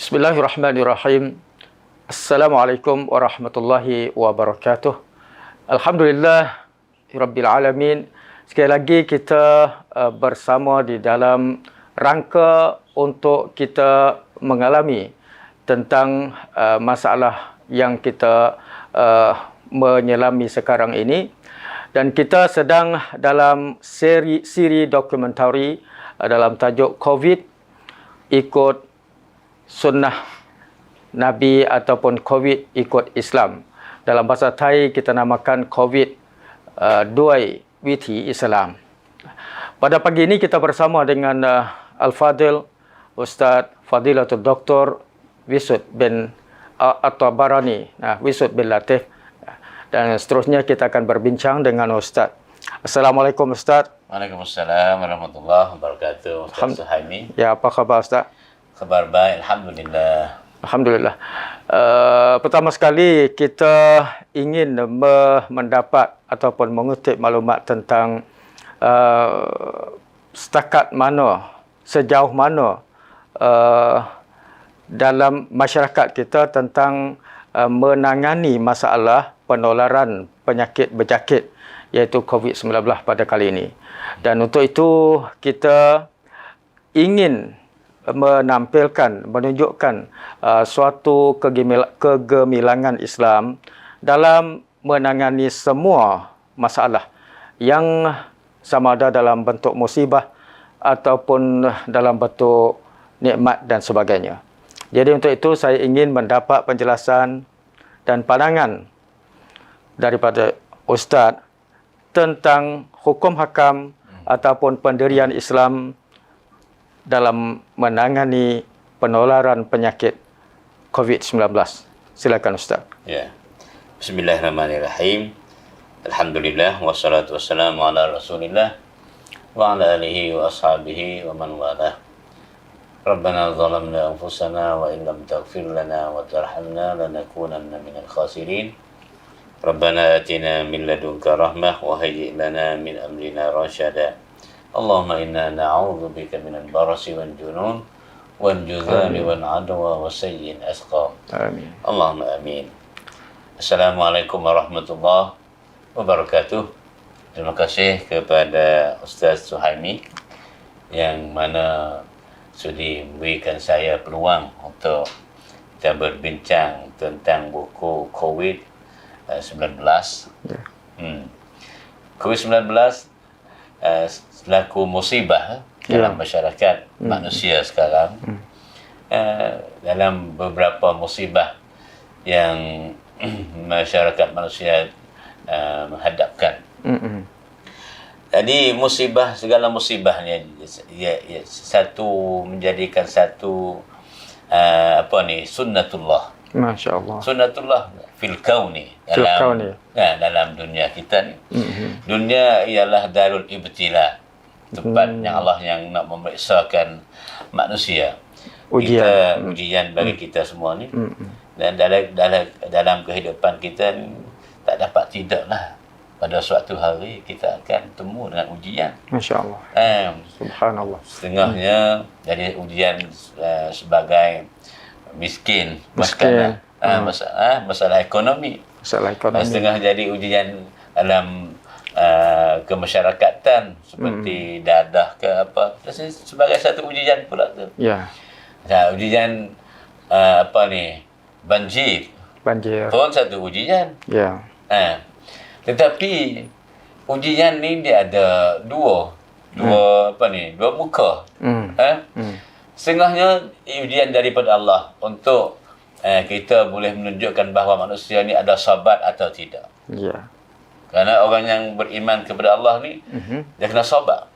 Bismillahirrahmanirrahim. Assalamualaikum warahmatullahi wabarakatuh. Alhamdulillah Rabbil Alamin. Sekali lagi kita bersama di dalam rangka untuk kita mengalami tentang masalah yang kita menyelami sekarang ini. Dan kita sedang dalam siri dokumentari dalam tajuk COVID ikut sunnah Nabi ataupun COVID ikut Islam. Dalam bahasa Thai kita namakan COVID Dua Witi Islam. Pada pagi ini kita bersama dengan Al-Fadil Ustaz Fadilatul Dr. Wisud bin At-Tabarani, Wisud bin Latif. Dan seterusnya kita akan berbincang dengan Ustaz. Assalamualaikum Ustaz. Waalaikumsalam warahmatullahi wabarakatuh. Ustaz Suhaimi. Ya, apa khabar Ustaz? Khabar baik, alhamdulillah. Alhamdulillah. Pertama sekali kita ingin mendapat ataupun mengutip maklumat tentang setakat mana, sejauh mana dalam masyarakat kita tentang menangani masalah penularan penyakit berjangkit iaitu COVID-19 pada kali ini. Dan untuk itu kita ingin menunjukkan suatu kegemilangan Islam dalam menangani semua masalah yang sama ada dalam bentuk musibah ataupun dalam bentuk nikmat dan sebagainya. Jadi untuk itu saya ingin mendapat penjelasan dan pandangan daripada Ustaz tentang hukum hakam ataupun pendirian Islam dalam menangani penularan penyakit COVID-19. Silakan Ustaz. Ya. Bismillahirrahmanirrahim. Alhamdulillah wassalatu wassalamu ala Rasulillah wa ala alihi wa ashabihi wa man walah. Rabbana zalamna anfusana wa in lam taghfir lana wa tarhamna lanakunanna minal khasirin. Rabbana atina min ladunka rahmah wa hayyi' lana min amrina rasyada. Allahumma inna na'udzubika minal barasi wal junun wal juzami wal adwa wa sayyin asqam. Amin. Allahumma amin. Assalamualaikum warahmatullahi wabarakatuh. Terima kasih kepada Ustaz Suhaimi yang mana sudi memberikan saya peluang untuk kita berbincang tentang buku COVID-19. COVID-19 selaku musibah dalam masyarakat manusia sekarang. Dalam beberapa musibah yang masyarakat manusia menghadapkan. Jadi musibah, segala musibahnya satu menjadikan satu sunnatullah. Masya-Allah. Sunnatullah fil kauni, dalam dunia kita ni. Dunia ialah darul ibtila. Tempat yang Allah yang nak memeriksakan manusia. Ujian bagi kita semua ni. Dan dalam kehidupan kita ni, tak dapat tidaklah pada suatu hari kita akan temu dengan ujian. Masya-Allah. Subhanallah. Setengahnya jadi ujian sebagai miskin. Masalah ekonomi. Setengah jadi ujian dalam kemasyarakatan seperti dadah ke apa. Sebagai satu ujian pula tu. Ya. Ujian banjir pun satu ujian. Ya. Tetapi ujian ni dia ada dua muka. Setengahnya ujian daripada Allah untuk kita boleh menunjukkan bahawa manusia ni ada sabar atau tidak. Ya. Kerana orang yang beriman kepada Allah ni dia kena sabar.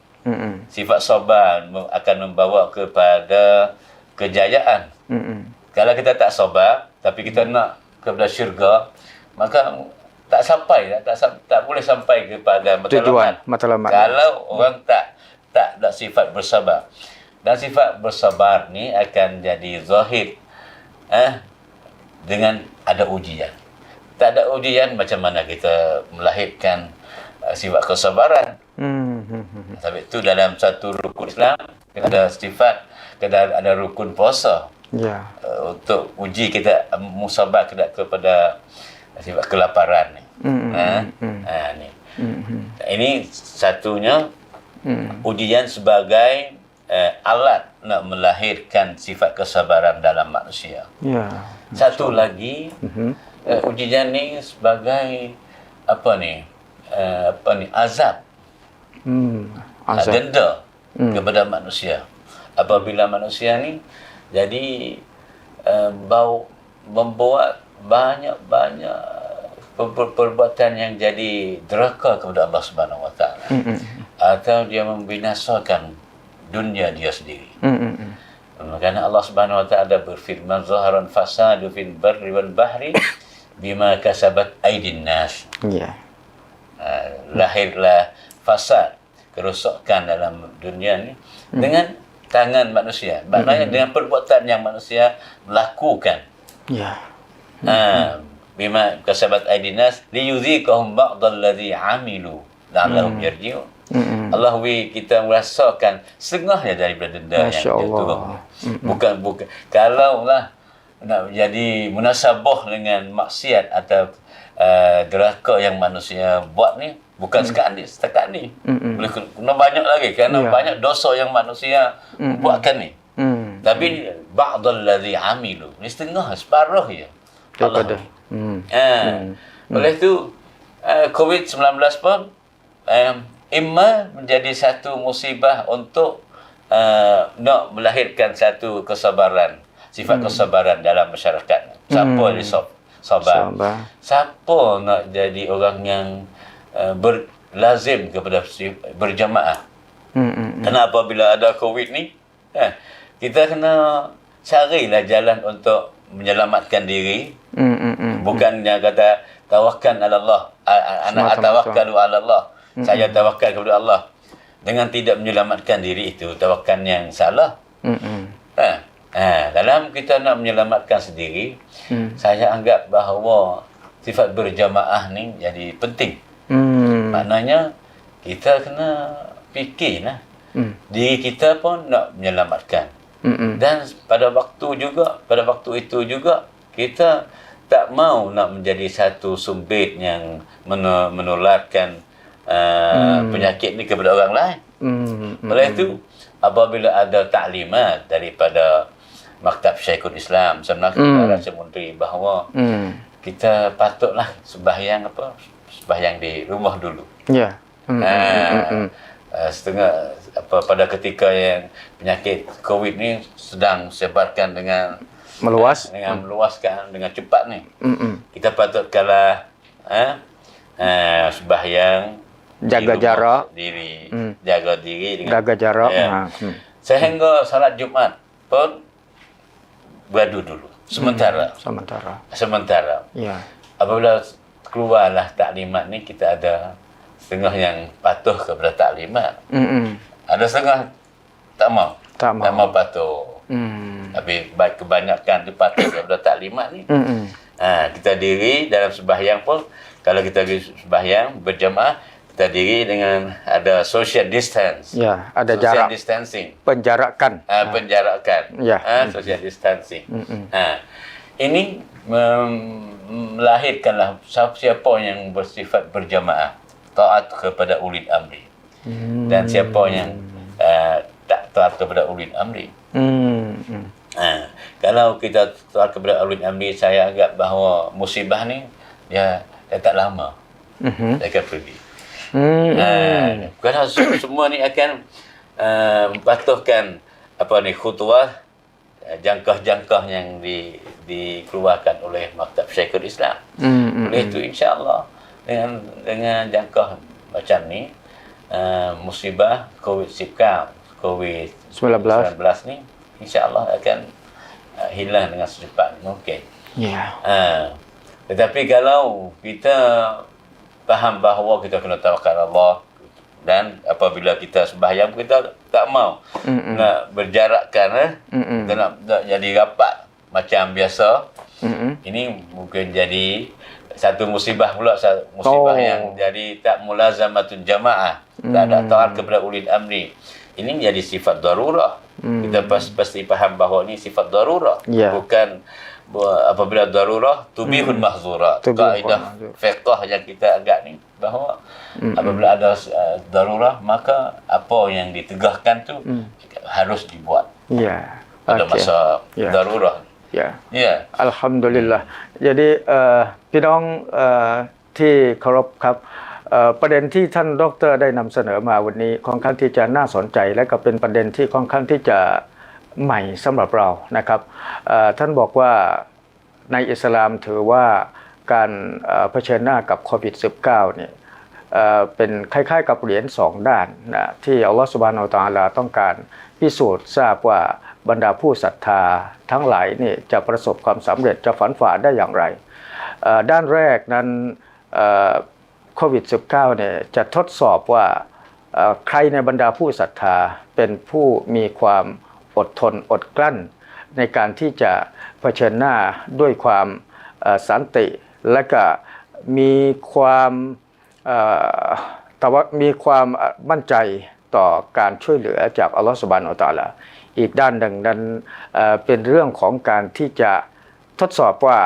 Sifat sabar akan membawa kepada kejayaan. Kalau kita tak sabar tapi kita nak kepada syurga, maka tak sampai, tak boleh sampai kepada matlamat. Kalau orang tak ada sifat bersabar. Dan sifat bersabar ni akan jadi zahir dengan ada ujian. Tak ada ujian, macam mana kita melahirkan sifat kesabaran. Tapi itu dalam satu rukun Islam ada sifat, ada rukun puasa. Ya. Untuk uji kita musabar kepada sifat kelaparan ni. Ni. Ini satunya ujian sebagai alat nak melahirkan sifat kesabaran dalam manusia. Ya. Satu lagi ujian ni sebagai azab. Azab. Denda kepada manusia. Apabila manusia ni jadi membuat banyak-banyak perbuatan yang jadi deraka kepada Allah Subhanahu Wa Taala, atau dia membinasakan dunia dia sendiri. Kerana Allah Subhanahu Wa Taala berfirman, zaharan fasadu fil barri wal bahri bima kasabat aydin nas. Ya. Lahirlah fasad, kerosakan dalam dunia ni dengan tangan manusia. Maknanya dengan perbuatan yang manusia melakukan. Ya. Bima kasabat aydin nas liyudhiqahum ba'dalladhi 'amilu la'allahum yarji'un. Allah kita merasakan setengahnya daripada denda yang dia turun. Bukan kalaulah nak jadi munasabah dengan maksiat atau deraka yang manusia buat ni, bukan setakat ni. Boleh kena banyak lagi kerana banyak dosa yang manusia buatkan ni. Tapi ba'dalladhi 'amilu ni setengah, separuh je. Daripada. Oleh tu COVID-19 pun imma menjadi satu musibah untuk nak melahirkan satu kesabaran, sifat kesabaran dalam masyarakat. Siapa dia sabar? Siapa nak jadi orang yang berlazim kepada berjamaah? Kenapa bila ada COVID ni, kita kena carilah jalan untuk menyelamatkan diri. Bukannya kata tawakal ala Allah, ana atawakkalu ala Allah. Saya tawakal kepada Allah. Dengan tidak menyelamatkan diri itu tawakal yang salah. Dalam kita nak menyelamatkan sendiri, saya anggap bahawa sifat berjamaah ni jadi penting. Maknanya kita kena fikirlah. Diri kita pun nak menyelamatkan. Dan pada waktu itu juga kita tak mau nak menjadi satu sumbit yang menularkan penyakit ni kepada orang lain. Oleh itu, apabila ada taklimat daripada Maktab Syekhul Islam sebenarnya Raja Menteri bahawa kita patutlah sembahyang di rumah dulu. Ya. Setengah pada ketika yang penyakit COVID ni sedang sebarkan dengan meluaskan dengan cepat ni. Kita patut kalah sembahyang, jaga jarak diri, jaga diri dengan jaga jarak. Sehingga salat Jumaat pun beradu dulu sementara. Ya. Apabila keluarlah taklimat ni, kita ada setengah yang patuh kepada taklimat. Ada setengah tak mau patuh. Tapi baik kebanyakan tu patuh kepada taklimat ni. Kita diri dalam sembahyang pun, kalau kita sembahyang berjamaah, kita diri dengan ada social distance. Ya, ada social jarak. Distancing. Penjarakan. Penjarakan. Ya. Social distancing. Ini melahirkanlah siapa yang bersifat berjamaah, taat kepada ulil amri. Dan siapa yang tak taat kepada ulil amri. Kalau kita taat kepada ulil amri, saya anggap bahawa musibah ni dia tak lama dia akan pergi. Kerana semua ni akan mematuhkan khutuah, jangkah-jangkah yang dikeluarkan oleh Maktab Syekhul Islam. Oleh itu insya-Allah dengan jangkah macam ni, musibah COVID-19 ni insya-Allah akan hilang dengan secepat mungkin. Ya. Tetapi kalau kita faham bahawa kita kena tawakal Allah, dan apabila kita sembahyang kita tak mau nak berjarakkan, kita nak jadi rapat macam biasa, ini mungkin jadi satu musibah pula, musibah yang jadi tak mulazamatun jamaah, tak ada taat kepada ulil amri. ini menjadi sifat darurah. Kita pasti faham bahawa ini sifat darurah, bukan apabila darurah tubihul mahzurat. Kaedah fiqh yang kita agak ni bahawa apabila ada darurah, maka apa yang ditegahkan tu harus dibuat pada masa darurah. Alhamdulillah. Jadi พี่น้องที่เคารพครับประเด็นที่ท่านดร.ได้นำเสนอมาวันนี้ค่อนข้างที่จะน่าสนใจและก็เป็นประเด็นที่ค่อนข้างที่จะใหม่สำหรับเรานะครับท่านบอกว่าในอิสลามถือว่าการเผชิญหน้ากับโควิด -19 เนี่ยเป็นคล้ายๆกับเหรียญ2ด้านนะที่อัลลอฮฺซุบฮานะฮูวะตะอาลาต้องการพิสูจน์ทราบว่าบรรดาผู้ศรัทธาทั้งหลายนี่จะประสบความสำเร็จจะฝันฝ่าได้อย่างไรด้านแรกนั้นโควิด -19 เนี่ยจะทดสอบว่าใครในบรรดาผู้ศรัทธาเป็นผู้มีความอดทนอดกลั้นในการที่จะเผชิญหน้าด้วยความสันติและก็มีความมั่นใจต่อการช่วยเหลือจากอัลลอฮฺซุบฮานะฮูวะตะอาลาอีกด้านหนึ่งนั้นเป็นเรื่องของการที่จะทดสอบว่า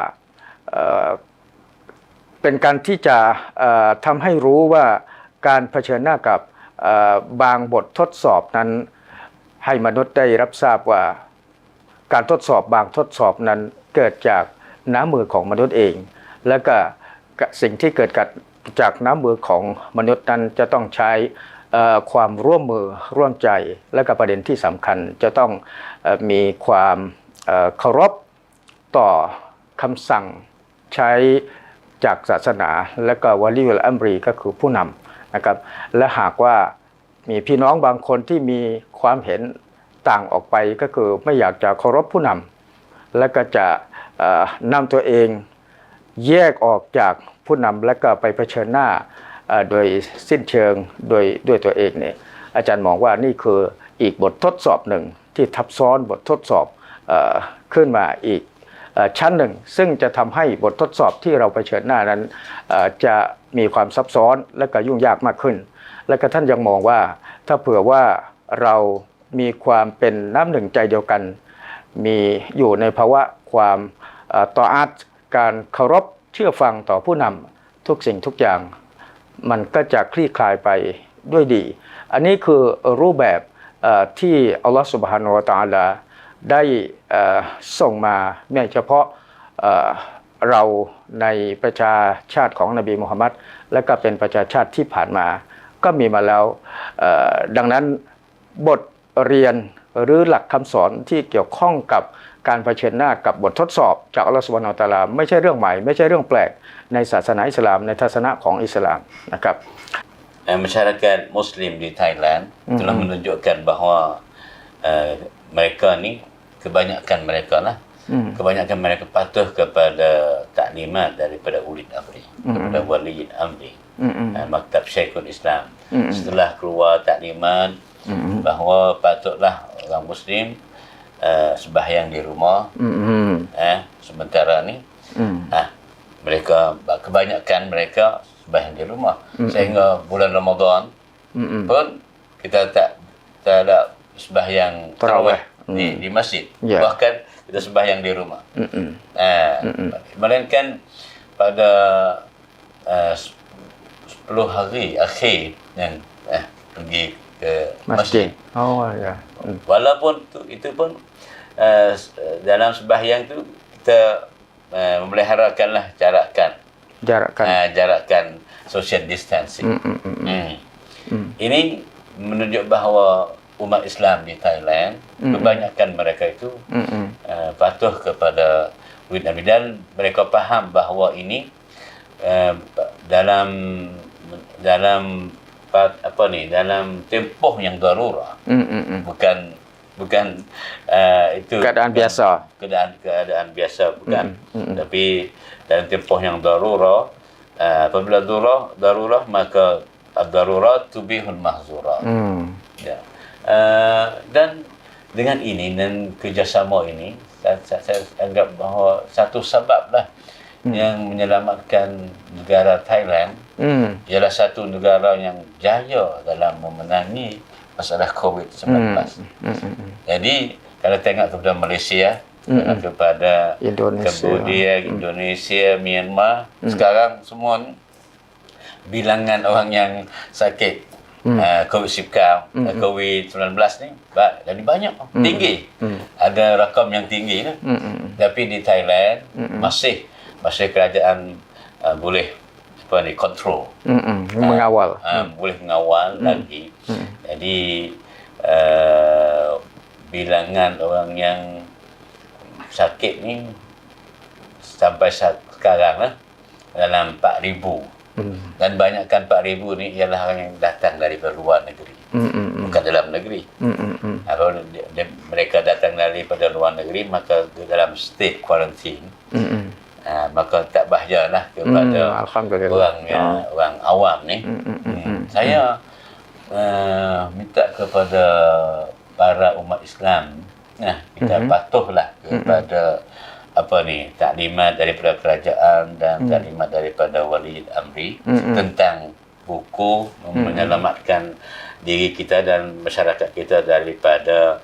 เป็นการที่จะทำให้รู้ว่าการเผชิญหน้ากับบางบททดสอบนั้นให้มนุษย์ได้รับทราบว่าการทดสอบบางทดสอบนั้นเกิดจากน้ำมือของมนุษย์เองและก็สิ่งที่เกิดจากน้ำมือของมนุษย์นั้นจะต้องใช้ความร่วมมือร่วมใจและก็ประเด็นที่สำคัญจะต้องมีความเคารพต่อคำสั่งใช้จากศาสนาและก็วะลีอุลอัมรีก็คือผู้นำนะครับและหากว่ามีพี่น้องบางคนที่มีความเห็นต่างออกไปก็คือไม่อยากจะเคารพผู้นำและก็จะนำตัวเองแยกออกจากผู้นำและก็ไปเผชิญหน้าโดยสิ้นเชิงด้วยตัวเองเนี่ยอาจารย์มองว่านี่คืออีกบททดสอบหนึ่งที่ทับซ้อนบททดสอบขึ้นมาอีกชั้นหนึ่งซึ่งจะทำให้บททดสอบที่เราเผชิญหน้านั้นจะมีความซับซ้อนและก็ยุ่งยากมากขึ้นและก็ท่านยังมองว่าถ้าเผื่อว่าเรามีความเป็นน้ำหนึ่งใจเดียวกันมีอยู่ในภาวะความต่ออาตการเคารพเชื่อฟังต่อผู้นำทุกสิ่งทุกอย่างมันก็จะคลี่คลายไปด้วยดีอันนี้คือรูปแบบที่อัลลอฮฺซุบฮานะฮูวะตะอาลาได้ส่งมาไม่เฉพาะเราในประชาชาติของนบีมุฮัมมัดและก็เป็นประชาชาติที่ผ่านมาก็มีมาแล้วดังนั้นบทเรียนหรือหลักคำสอนที่เกี่ยวข้องกับการเผชิญหน้ากับบททดสอบจากอัลลอฮฺซุบฮานะฮูวะตะอาลาไม่ใช่เรื่องใหม่ไม่ใช่เรื่องแปลกในศาสนาอิสลามในทัศนะของอิสลามนะครับ Masyarakat Muslim di Thailand telah menunjukkan bahawa mereka ni kebanyakan mereka patuh kepada taklimat daripada ulil amri, kepada waliul amri, maktab Syekhul Islam. Setelah keluar taklimat bahawa patutlah orang Muslim sembahyang di rumah, sementara ni kebanyakan mereka sembahyang di rumah sehingga bulan Ramadan pun kita tak ada sembahyang tarawih di masjid, bahkan kita sembahyang di rumah. Melainkan pada 10 hari akhir yang pergi ke masjid. Walaupun itu pun dalam sembahyang tu kita memeliharakanlah jarakan social distancing. Ini menunjuk bahawa umat Islam di Thailand kebanyakan mereka itu patuh kepada ulil amri dan mereka faham bahawa ini dalam tempoh yang darurah, bukan itu keadaan biasa, bukan, tapi dalam tempoh yang darurah. Apabila darurah maka ad-darurat tubihul mahzurat. Dan dengan ini dan kerjasama ini saya anggap bahawa satu sebablah yang menyelamatkan negara Thailand ialah satu negara yang jaya dalam memenangi masalah COVID-19. Jadi kalau tengok kepada Malaysia, kepada Cambodia, Indonesia, Myanmar, sekarang semua ni bilangan orang yang sakit COVID-19 ni jadi banyak, tinggi. Ada rakam yang tinggi kan. Tapi di Thailand masih kerajaan boleh kontrol, mengawal, boleh mengawal lagi. Jadi bilangan orang yang sakit ni sampai sekarang lah dalam 4,000. Dan banyakkan 4,000 ni ialah orang yang datang dari luar negeri, bukan dalam negeri. Kalau mereka datang daripada luar negeri, maka dalam state quarantine, maka tak bahayalah kepada orang awam ni. Saya minta kepada para umat Islam, kita patuhlah kepada taklimat daripada kerajaan dan taklimat daripada wali amri tentang buku menyelamatkan diri kita dan masyarakat kita daripada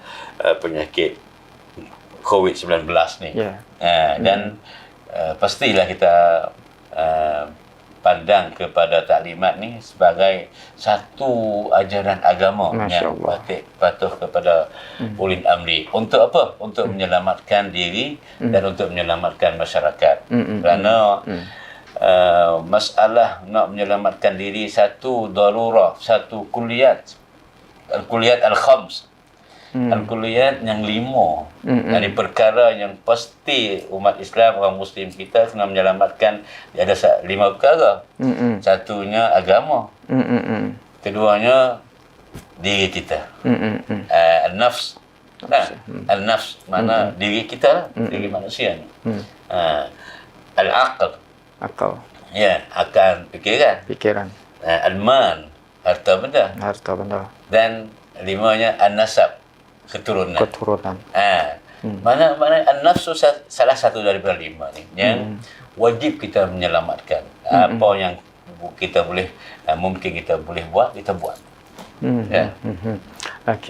penyakit COVID-19 ni. Dan pastilah kita pandang kepada taklimat ni sebagai satu ajaran agama yang patuh kepada ulil amri. Untuk apa? Untuk menyelamatkan diri dan untuk menyelamatkan masyarakat. Kerana masalah nak menyelamatkan diri satu darurah, satu kulliyat al-khams, al-kulliyat yang 5 dari perkara yang pasti umat Islam, orang Muslim kita kena menyelamatkan. Dia ada 5 perkara. Satunya agama, keduanya diri kita, al-nafs. Al-nafs mana diri kita lah, diri manusia ni. Al-aql, akal, fikiran. Al-mal, harta benda. Dan 5nya an-nasab, keturunan. Mana an-nafsu salah satu daripada 5 ni yang wajib kita menyelamatkan. Apa yang kita boleh, mungkin kita boleh buat, kita buat. โอเค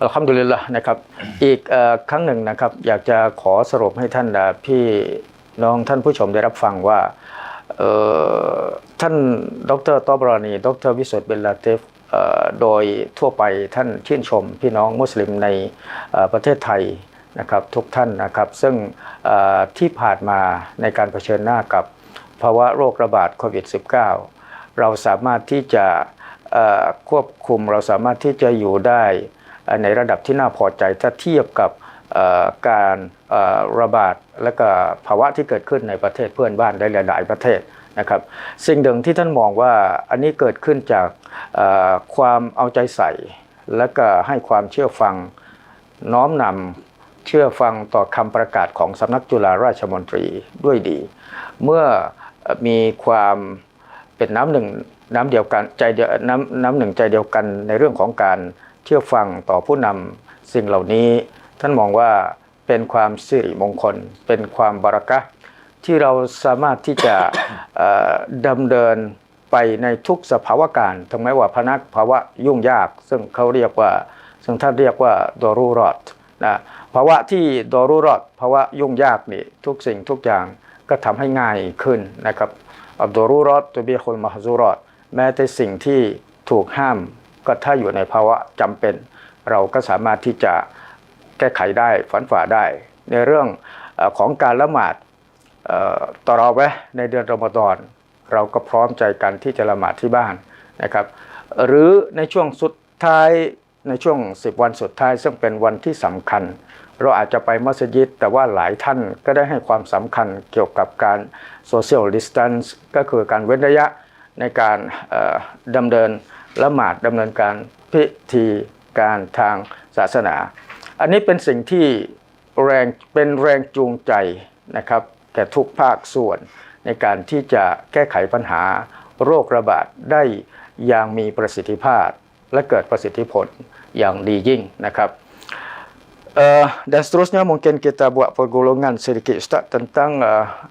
อัลฮัมดุลิลละห์นะครับอีกครั้งหนึ่งนะครับอยากจะขอสรุปให้ท่านพี่น้องท่านผู้ชมได้รับฟังว่าท่านดร.ตอบรานีดร.วิสุทธิ์ บิลลาติฟโดยทั่วไปท่านชื่นชมพี่น้องมุสลิมในประเทศไทยนะครับทุกท่านนะครับซึ่งที่ผ่านมาในการเผชิญหน้ากับภาวะโรคระบาดโควิด -19 เราสามารถที่จะควบคุมเราสามารถที่จะอยู่ได้ในระดับที่น่าพอใจถ้าเทียบกับการระบาดและก็ภาวะที่เกิดขึ้นในประเทศเพื่อนบ้านได้หลายๆประเทศนะครับสิ่งหนึ่งที่ท่านมองว่าอันนี้เกิดขึ้นจากความเอาใจใส่และก็ให้ความเชื่อฟังน้อมนำเชื่อฟังต่อคำประกาศของสำนักจุฬาราชมนตรีด้วยดีเมื่อมีความเป็นน้ำหนึ่งเดียวกันใจเดียวน้ำหนึ่งใจเดียวกันในเรื่องของการเชื่อฟังต่อผู้นำสิ่งเหล่านี้ท่านมองว่าเป็นความสิริมงคลเป็นความบารอกะห์ที่เราสามารถที่จะดำเนินไปในทุกสภาวะการถึงแม้ว่าภาวะยุ่งยากซึ่งเขาเรียกว่าซึ่งท่านเรียกว่าดอรูรอตนะภาวะที่ดอรูรอตภาวะยุ่งยากนี่ทุกสิ่งทุกอย่างก็ทำให้ง่ายขึ้นนะครับอับดอรูรอตตุบิคุลมะฮซูรอตแม้แต่สิ่งที่ถูกห้ามก็ถ้าอยู่ในภาวะจำเป็นเราก็สามารถที่จะแก้ไขได้ฝันฝ่าได้ในเรื่องของการละหมาดตะเราะเวห์ในเดือนรอมฎอนเราก็พร้อมใจกันที่จะละหมาดที่บ้านนะครับหรือในช่วงสุดท้ายในช่วง10 วันสุดท้ายซึ่งเป็นวันที่สำคัญเราอาจจะไปมัสยิดแต่ว่าหลายท่านก็ได้ให้ความสำคัญเกี่ยวกับการ social distance ก็คือการเว้นระยะในการดำเนินละหมาดดำเนินการพิธีการทางศาสนาอันนี้เป็นสิ่งที่เป็นแรงจูงใจนะครับแก่ทุกภาคส่วนในการที่จะแก้ไขปัญหาโรคระบาดได้อย่างมีประสิทธิภาพและเกิดประสิทธิผลอย่างดียิ่งนะครับdan seterusnya mungkin kita buat pergolongan sedikit Ustaz tentang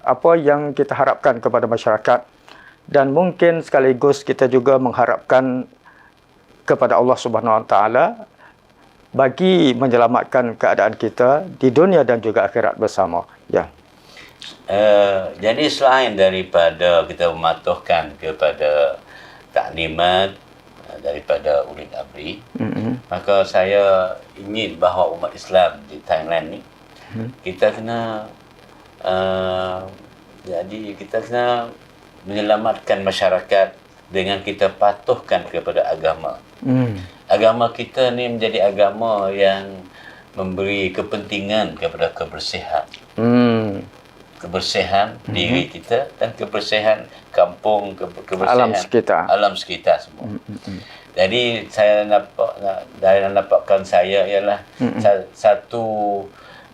apa yang kita harapkan kepada masyarakat dan mungkin sekaligus kita juga mengharapkan kepada Allah Subhanahu Wa Taala bagi menyelamatkan keadaan kita di dunia dan juga akhirat bersama. Ya. Jadi selain daripada kita mematuhkan kepada taklimat daripada ulil amri, maka saya ingin bahawa umat Islam di Thailand ni kita kena jadi kita kena menyelamatkan masyarakat dengan kita patuhkan kepada agama. Agama kita ni menjadi agama yang memberi kepentingan kepada kebersihan. Kebersihan diri kita dan kebersihan kampung, kebersihan alam sekitar semua. Jadi saya dari nampakkan saya ialah satu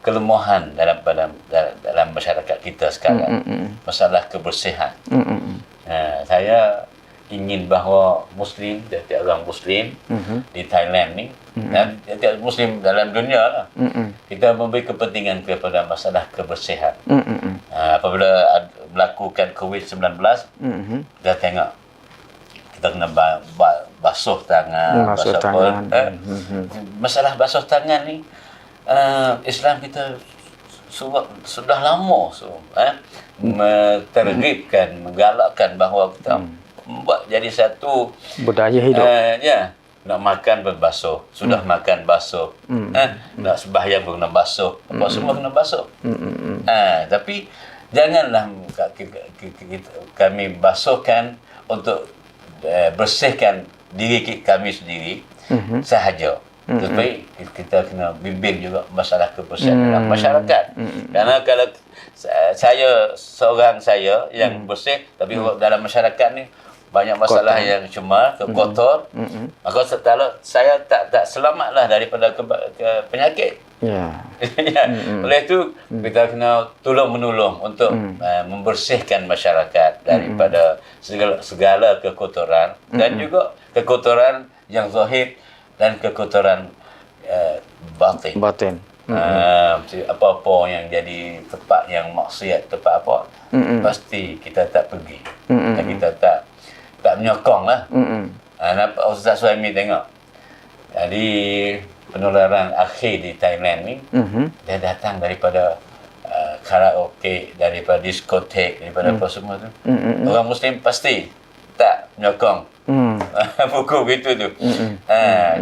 kelemahan dalam masyarakat kita sekarang, masalah kebersihan. Saya ingin bahawa Muslim, tiap-tiap orang Muslim di Thailand ni dan tiap-tiap Muslim dalam dunia lah, kita memberi kepentingan kepada masalah kebersihan. Apabila melakukan COVID-19, kita tengok kita kena basuh tangan, masalah basuh tangan ni Islam kita sudah lama tergibkan, menggalakkan bahawa kita buat jadi satu budaya hidup. Nak makan berbasuh, sudah makan basuh. Nak sembahyang pun kena basuh. Apa semua kena basuh. Tapi janganlah kami basuhkan untuk bersihkan diri kami sendiri sahaja. Tetapi kita kena bimbing juga masalah kebersihan dalam masyarakat. Kerana kalau saya seorang yang bersih, tapi dalam masyarakat ni banyak masalah yang cemar, kotor, maka saya tak selamatlah daripada penyakit. Oleh itu kita kena tolong-menolong untuk membersihkan masyarakat daripada segala kekotoran dan juga kekotoran yang zahir dan kekotoran batin. Apa-apa yang jadi tempat yang maksiat, tempat apa, pasti kita tak pergi. Dan kita tak menyokong lah. Nampak Ustaz Suhaimi tengok. Jadi penularan akhir di Thailand ni, dia datang daripada karaoke, daripada diskotek, daripada apa semua tu. Orang Muslim pasti tak menyokong buku begitu tu.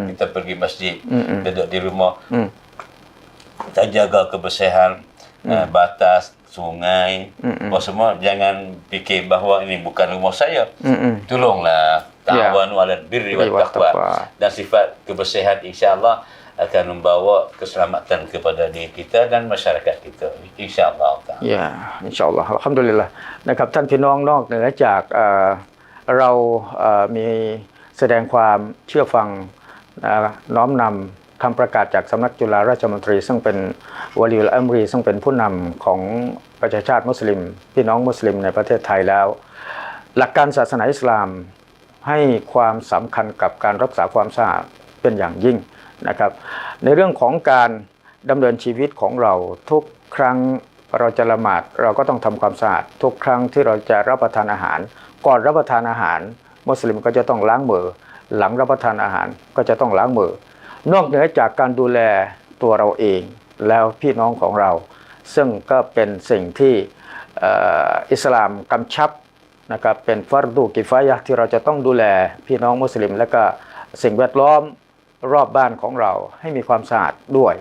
Kita pergi masjid, duduk di rumah, kita jaga kebersihan, batas sungai, apa semua. Jangan fikir bahawa ini bukan rumah saya. Tolonglah, ta'awanu 'alal birri wat taqwa. Dan sifat kebersihan insya-Allah akan membawa keselamatan kepada diri kita dan masyarakat kita, insya-Allah. Ya, insya-Allah. Alhamdulillah. นะครับท่านพี่น้องนอกเหนือจากเรามีแสดงความเชื่อฟังน้อมนำคำประกาศจากสำนักจุฬาราชมนตรีซึ่งเป็นวะลีอุลอัมรีซึ่งเป็นผู้นำของประชาชาติมุสลิมพี่น้องมุสลิมในประเทศไทยแล้ว หลักการศาสนาอิสลามให้ความสำคัญกับการรักษาความสะอาดเป็นอย่างยิ่งนะครับในเรื่องของการดำเนินชีวิตของเราทุกครั้งเราจะละหมาดเราก็ต้องทำความสะอาดทุกครั้งที่เราจะรับประทานอาหารก่อนรับประทานอาหารมุสลิมก็จะต้องล้างมือหลังรับประทานอาหารก็จะต้องล้างมือนอกเหนือจากการดูแลตัวเราเองแล้วพี่น้องของเราซึ่งก็เป็นสิ่งที่อิสลามกำชับนะครับเป็นฟัรดูกิฟายะห์ที่เราจะต้องดูแลพี่น้องมุสลิมและก็สิ่งแวดล้อมรอบบ้านของเราให้มีความสะอาดด้วย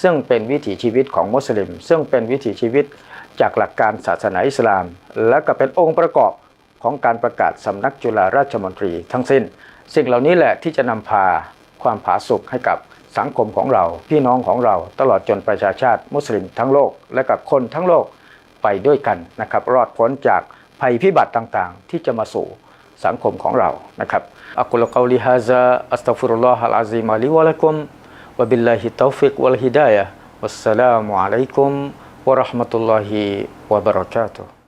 ซึ่งเป็นวิถีชีวิตของมุสลิมซึ่งเป็นวิถีชีวิตจากหลักการศาสนาอิสลามและก็เป็นองค์ประกอบของการประกาศสำนักจุฬาราชมนตรีทั้งสิ้นสิ่งเหล่านี้แหละที่จะนำพาความผาสุกให้กับสังคมของเราพี่น้องของเราตลอดจนประชาชาติมุสลิมทั้งโลกและกับคนทั้งโลกไปด้วยกันนะครับรอดพ้นจากภัยพิบัติต่างๆที่จะมาสู่สังคมของเรานะครับอักุลกอลิฮาซาอัสตัฆฟิรุลลอฮะลอะซีมลิวะละกุมวะบิลลาฮิตตอฟิกวัลฮิดายะฮ์วัสสลามุอะลัยกุมวะเราะห์มะตุลลอฮิวะบะเราะกาตุฮ์